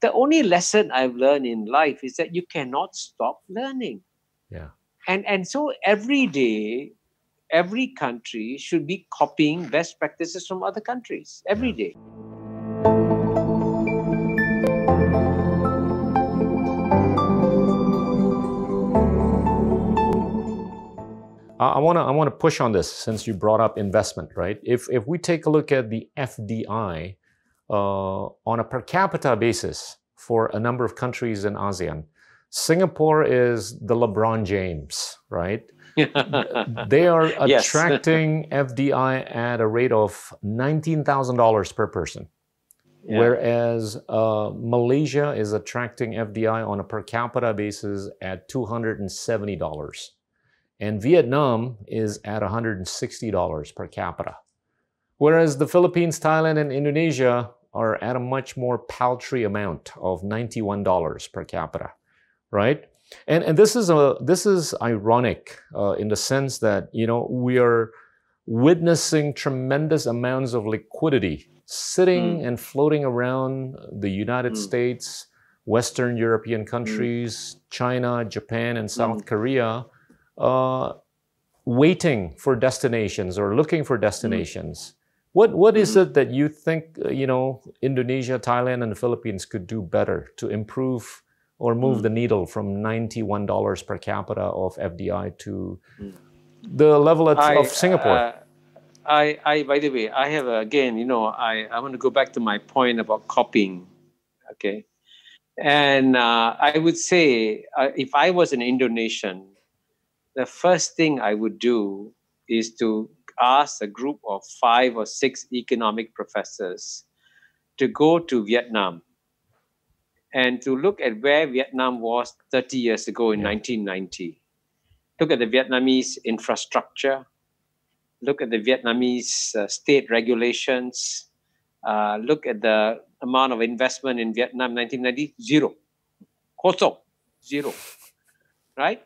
the only lesson I've learned in life is that you cannot stop learning. Yeah. And so every day, every country should be copying best practices from other countries every day. I want to push on this since you brought up investment, right? If we take a look at the FDI on a per capita basis for a number of countries in ASEAN, Singapore is the LeBron James, right? They are attracting FDI at a rate of $19,000 per person. Yeah. Whereas Malaysia is attracting FDI on a per capita basis at $270. And Vietnam is at $160 per capita. Whereas the Philippines, Thailand, and Indonesia are at a much more paltry amount of $91 per capita, right? And this is ironic in the sense that, you know, we are witnessing tremendous amounts of liquidity sitting and floating around the United States, Western European countries, China, Japan, and South Korea, waiting for destinations or looking for destinations. What is it that you think, you know, Indonesia, Thailand, and the Philippines could do better to improve or move the needle from $91 per capita of FDI to the level of Singapore? By the way, I have again, you know, I want to go back to my point about copying, okay? And I would say, if I was an Indonesian, the first thing I would do is to ask a group of 5 or 6 economic professors to go to Vietnam and to look at where Vietnam was 30 years ago in 1990. Look at the Vietnamese infrastructure. Look at the Vietnamese state regulations. Look at the amount of investment in Vietnam 1990, zero. Kosong, zero. Right?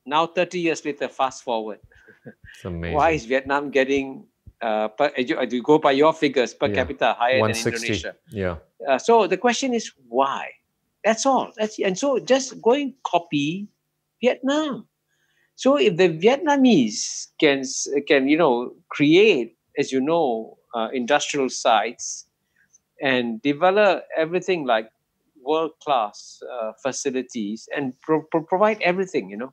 Now 30 years later, fast forward. It's amazing. Why is Vietnam getting, do you go by your figures, per capita higher than Indonesia? Yeah. So the question is why? That's all. And so just go and copy Vietnam. So if the Vietnamese can you know, create, as you know, industrial sites and develop everything like world-class facilities and provide everything, you know,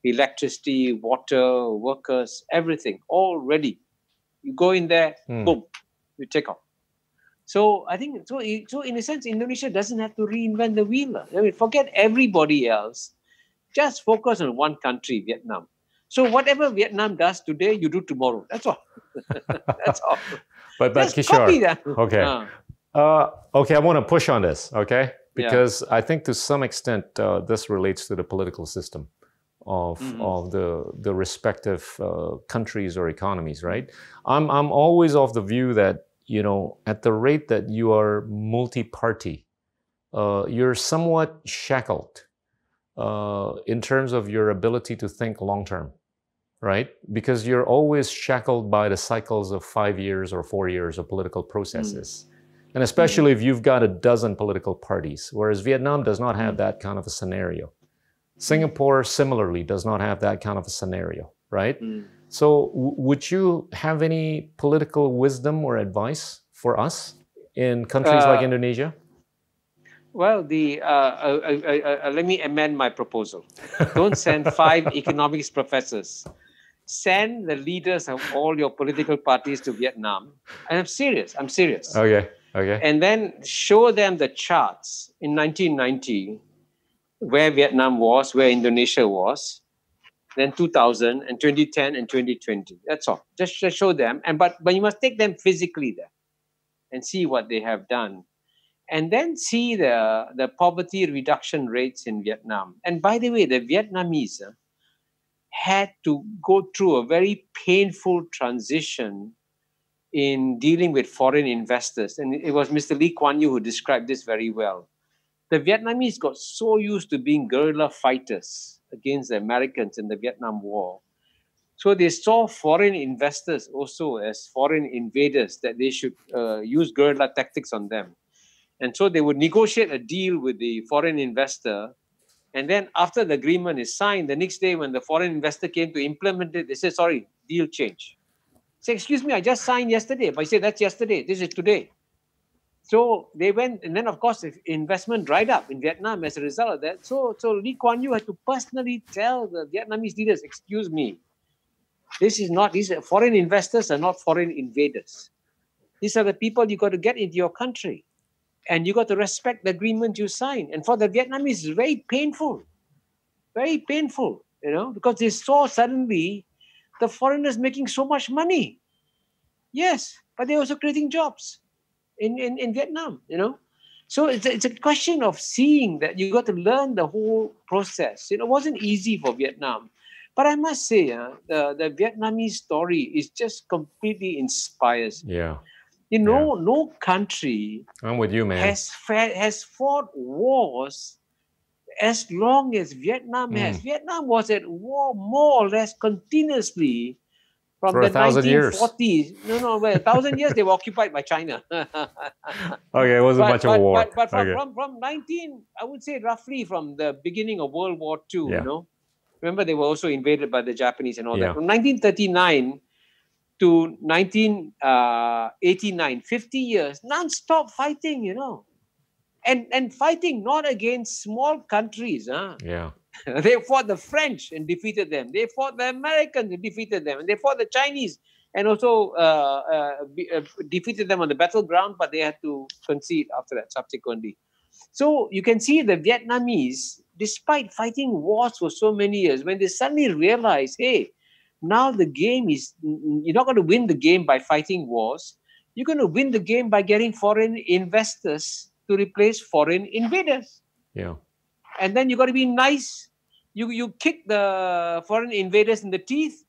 electricity, water, workers, everything, all ready. You go in there, boom, you take off. So I think, so in a sense, Indonesia doesn't have to reinvent the wheel. I mean, forget everybody else. Just focus on one country, Vietnam. So whatever Vietnam does today, you do tomorrow. That's all. That's all. But just Kishore, copy that. Okay. Okay, I want to push on this, okay? Because I think to some extent, this relates to the political system of the respective countries or economies, right? I'm always of the view that, you know, at the rate that you are multi-party, you're somewhat shackled in terms of your ability to think long-term, right? Because you're always shackled by the cycles of 5 years or 4 years of political processes. And especially if you've got a dozen political parties, whereas Vietnam does not have that kind of a scenario. Singapore similarly does not have that kind of a scenario, right? So would you have any political wisdom or advice for us in countries like Indonesia? Well, let me amend my proposal. Don't send 5 economics professors. Send the leaders of all your political parties to Vietnam. And I'm serious. Okay. And then show them the charts in 1990, where Vietnam was, where Indonesia was, then 2000 and 2010 and 2020. That's all. Just show them. But you must take them physically there and see what they have done. And then see the poverty reduction rates in Vietnam. And by the way, the Vietnamese had to go through a very painful transition in dealing with foreign investors. And it was Mr. Lee Kuan Yew who described this very well. The Vietnamese got so used to being guerrilla fighters against the Americans in the Vietnam War. So they saw foreign investors also as foreign invaders, that they should use guerrilla tactics on them. And so they would negotiate a deal with the foreign investor. And then after the agreement is signed, the next day when the foreign investor came to implement it, they said, sorry, deal change. Say, excuse me, I just signed yesterday. But I said, that's yesterday. This is today. So they went, and then of course, the investment dried up in Vietnam as a result of that. So Lee Kuan Yew had to personally tell the Vietnamese leaders, excuse me, these foreign investors are not foreign invaders. These are the people you got to get into your country. And you got to respect the agreement you sign. And for the Vietnamese, it's very painful, because they saw suddenly the foreigners making so much money. Yes, but they're also creating jobs in Vietnam, So it's a question of seeing that you got to learn the whole process. It wasn't easy for Vietnam. But I must say, the Vietnamese story is just completely inspires me. Yeah. No country I'm with you, man. has fought wars as long as Vietnam has. Vietnam was at war more or less continuously from for the 1,000 1940s. years. No, 1,000 years they were occupied by China. Okay, it wasn't much of a war. But from I would say roughly from the beginning of World War II, remember they were also invaded by the Japanese and all that. From 1939 to 1989, 50 years, non-stop fighting, and fighting not against small countries. Yeah. They fought the French and defeated them. They fought the Americans and defeated them. And they fought the Chinese and also defeated them on the battleground, but they had to concede after that subsequently. So you can see the Vietnamese, despite fighting wars for so many years, when they suddenly realize, hey, now the game is, you're not going to win the game by fighting wars. You're going to win the game by getting foreign investors to replace foreign invaders. Yeah. And then you got to be nice. You kick the foreign invaders in the teeth.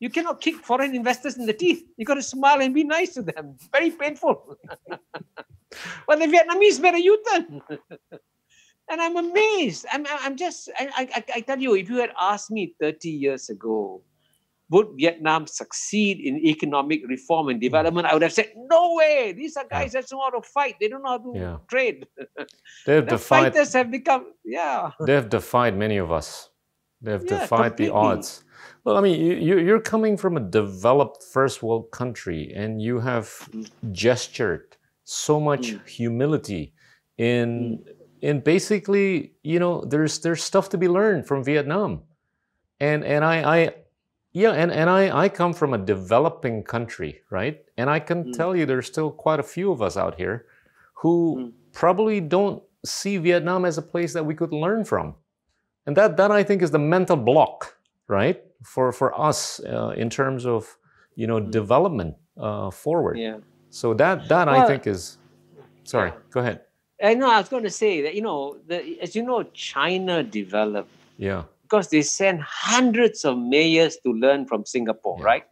You cannot kick foreign investors in the teeth. You got to smile and be nice to them. Very painful. But the Vietnamese made a U-turn. And I'm amazed. I tell you, if you had asked me 30 years ago, would Vietnam succeed in economic reform and development? I would have said, no way. These are guys that know how to fight. They don't know how to trade. The fighters have become, They've defied many of us. They've defied the odds. Well, I mean, you're coming from a developed first world country, and you have gestured so much humility in basically, there's stuff to be learned from Vietnam. And I come from a developing country, right? And I can tell you there's still quite a few of us out here who probably don't see Vietnam as a place that we could learn from. And that I think is the mental block, right? For us in terms of, development forward. Yeah. So that I think is, sorry, go ahead. I was going to say that, as you know, China developed. Yeah. Because they send hundreds of mayors to learn from Singapore, right?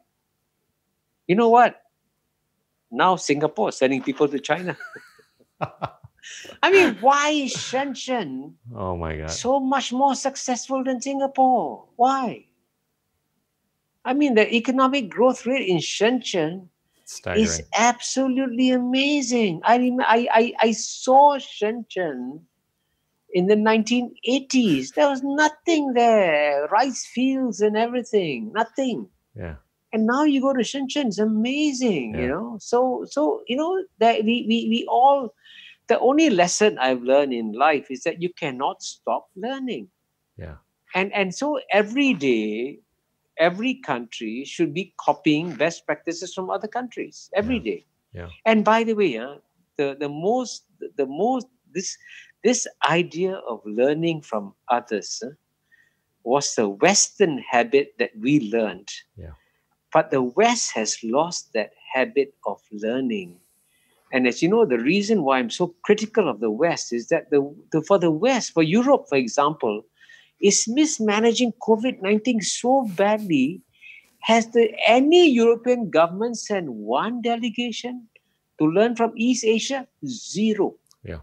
You know what? Now Singapore is sending people to China. I mean, why is Shenzhen so much more successful than Singapore? Why? I mean, the economic growth rate in Shenzhen is absolutely amazing. I saw Shenzhen in the 1980s. There was nothing there, rice fields and everything, nothing. Yeah. And now you go to Shenzhen, it's amazing, So that we all, the only lesson I've learned in life is that you cannot stop learning. Yeah. And so every day, every country should be copying best practices from other countries every day. Yeah. And by the way, this idea of learning from others was the Western habit that we learned. Yeah. But the West has lost that habit of learning. And as you know, the reason why I'm so critical of the West is that for the West, for Europe, for example, is mismanaging COVID-19 so badly. Has any European government sent one delegation to learn from East Asia? Zero. Yeah.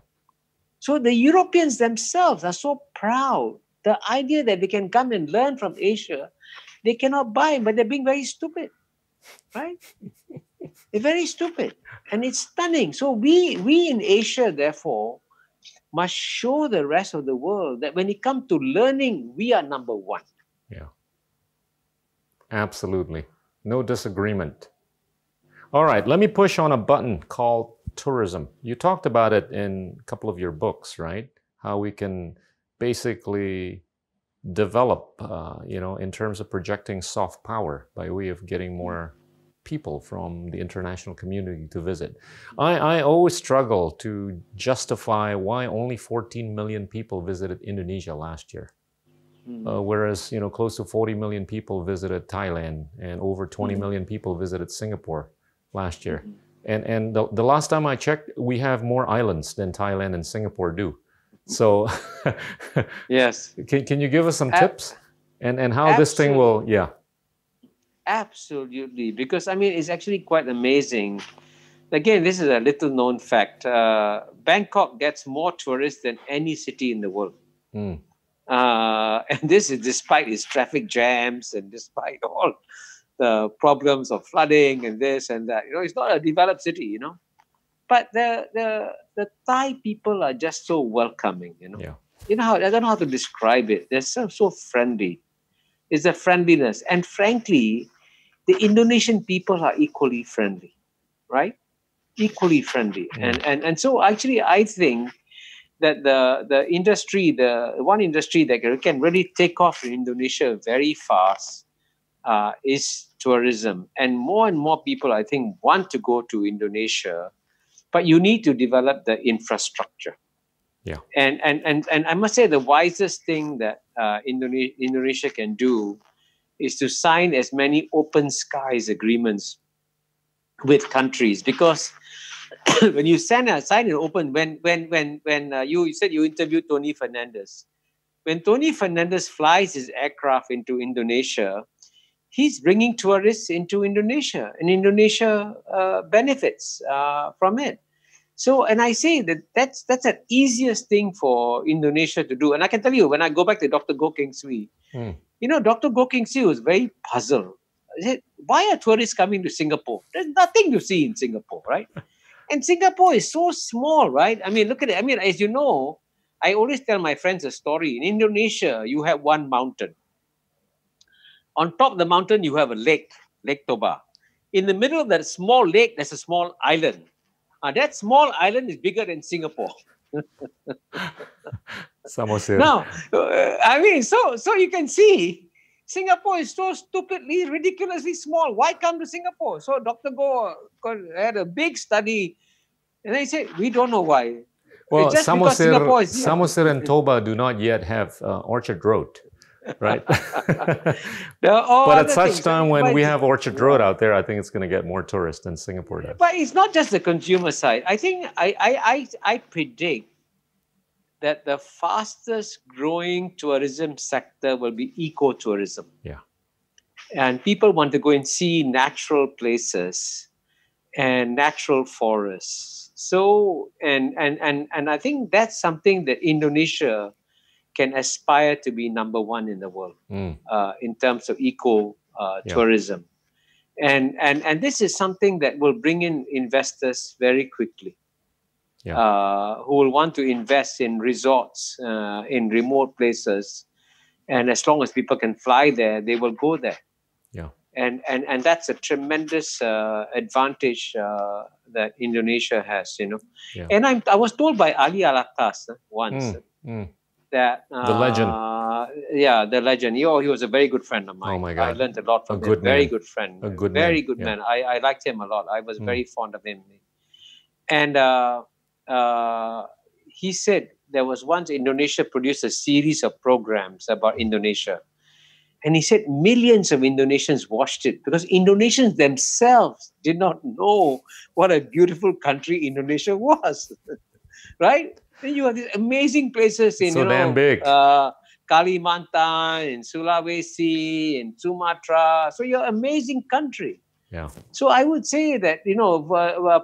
So the Europeans themselves are so proud. The idea that they can come and learn from Asia, they cannot buy, but they're being very stupid, right? It's very stupid. And it's stunning. So we in Asia, therefore, must show the rest of the world that when it comes to learning, we are number one. Yeah. Absolutely. No disagreement. All right, let me push on a button called tourism. You talked about it in a couple of your books, right? How we can basically develop, in terms of projecting soft power by way of getting more people from the international community to visit. I always struggle to justify why only 14 million people visited Indonesia last year. Whereas, close to 40 million people visited Thailand and over 20 million people visited Singapore last year. And the last time I checked, we have more islands than Thailand and Singapore do. So yes. Can you give us some tips and how this thing will, Absolutely. Because, it's actually quite amazing. Again, this is a little known fact. Bangkok gets more tourists than any city in the world. And this is despite its traffic jams and despite all the problems of flooding and this and that. It's not a developed city, But the Thai people are just so welcoming, Yeah. I don't know how to describe it. They're so friendly. It's a friendliness. And frankly, the Indonesian people are equally friendly, right? Equally friendly. And so actually I think that the industry, the one industry that can really take off in Indonesia very fast is tourism. And more people, I think, want to go to Indonesia, but you need to develop the infrastructure. Yeah. And I must say the wisest thing that Indonesia can do is to sign as many open skies agreements with countries, because when you sign an open, when you said you interviewed Tony Fernandez, when Tony Fernandez flies his aircraft into Indonesia, he's bringing tourists into Indonesia, and Indonesia benefits from it. So, and I say that's the easiest thing for Indonesia to do. And I can tell you, when I go back to Dr. Goh Keng Swee, Dr. Goh Keng Swee was very puzzled. He said, why are tourists coming to Singapore? There's nothing to see in Singapore, right? And Singapore is so small, right? Look at it. As you know, I always tell my friends a story. In Indonesia, you have one mountain. On top of the mountain, you have a lake, Lake Toba. In the middle of that small lake, there's a small island. That small island is bigger than Singapore. Now, so you can see, Singapore is so stupidly, ridiculously small. Why come to Singapore? So Dr. Goh had a big study, and they said, we don't know why. Well, Samosir and Toba do not yet have Orchard Road, right? But at such time when we have Orchard Road out there, I think it's going to get more tourists than Singapore does. But it's not just the consumer side. I think I predict that the fastest growing tourism sector will be ecotourism. Yeah. And people want to go and see natural places and natural forests. So, and I think that's something that Indonesia can aspire to be number one in the world in terms of tourism. And this is something that will bring in investors very quickly. Who will want to invest in resorts in remote places, and as long as people can fly there, they will go there. And that's a tremendous advantage that Indonesia has, And I was told by Ali Alatas once that the legend. The legend. He was a very good friend of mine. Oh my God. I learned a lot from him. Very good friend. Very good man. I liked him a lot. I was very fond of him. And he said there was once Indonesia produced a series of programs about Indonesia. And he said millions of Indonesians watched it because Indonesians themselves did not know what a beautiful country Indonesia was. Right? Then you have these amazing places in damn big. Kalimantan, in Sulawesi, in Sumatra. So you're an amazing country. Yeah. So I would say that,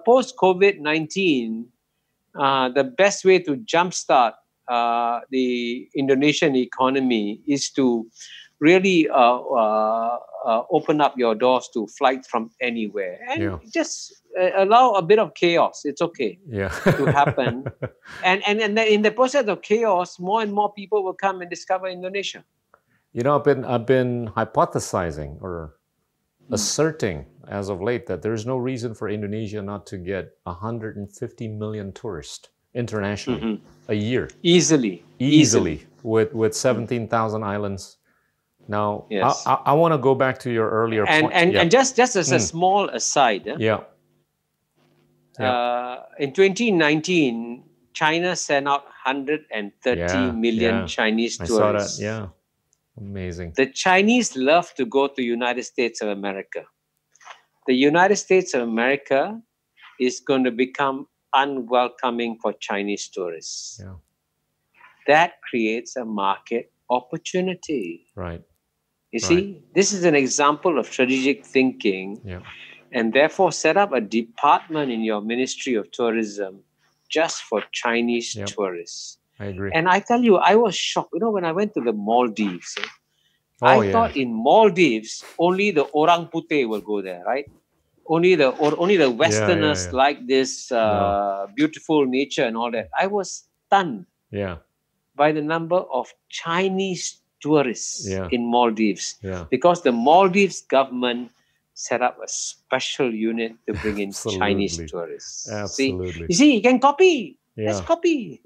post-COVID-19, the best way to jumpstart the Indonesian economy is to really open up your doors to flights from anywhere, and just allow a bit of chaos. It's okay to happen. And then in the process of chaos, more and more people will come and discover Indonesia. You know, I've been hypothesizing or asserting as of late that there's no reason for Indonesia not to get 150 million tourists internationally a year. Easily. With 17,000 islands. Now, I want to go back to your earlier point. And just as a small aside. In 2019, China sent out 130 million Chinese tourists. I saw that, amazing. The Chinese love to go to United States of America. The United States of America is going to become unwelcoming for Chinese tourists. That creates a market opportunity. Right. You see, this is an example of strategic thinking. And therefore set up a department in your Ministry of Tourism just for Chinese tourists. I agree. And I tell you, I was shocked. You know, when I went to the Maldives, I thought in Maldives, only the orang putih will go there, right? Only the Westerners like this beautiful nature and all that. I was stunned by the number of Chinese tourists in Maldives because the Maldives government set up a special unit to bring in Chinese tourists. Absolutely. See, you see, you can copy. Let's copy.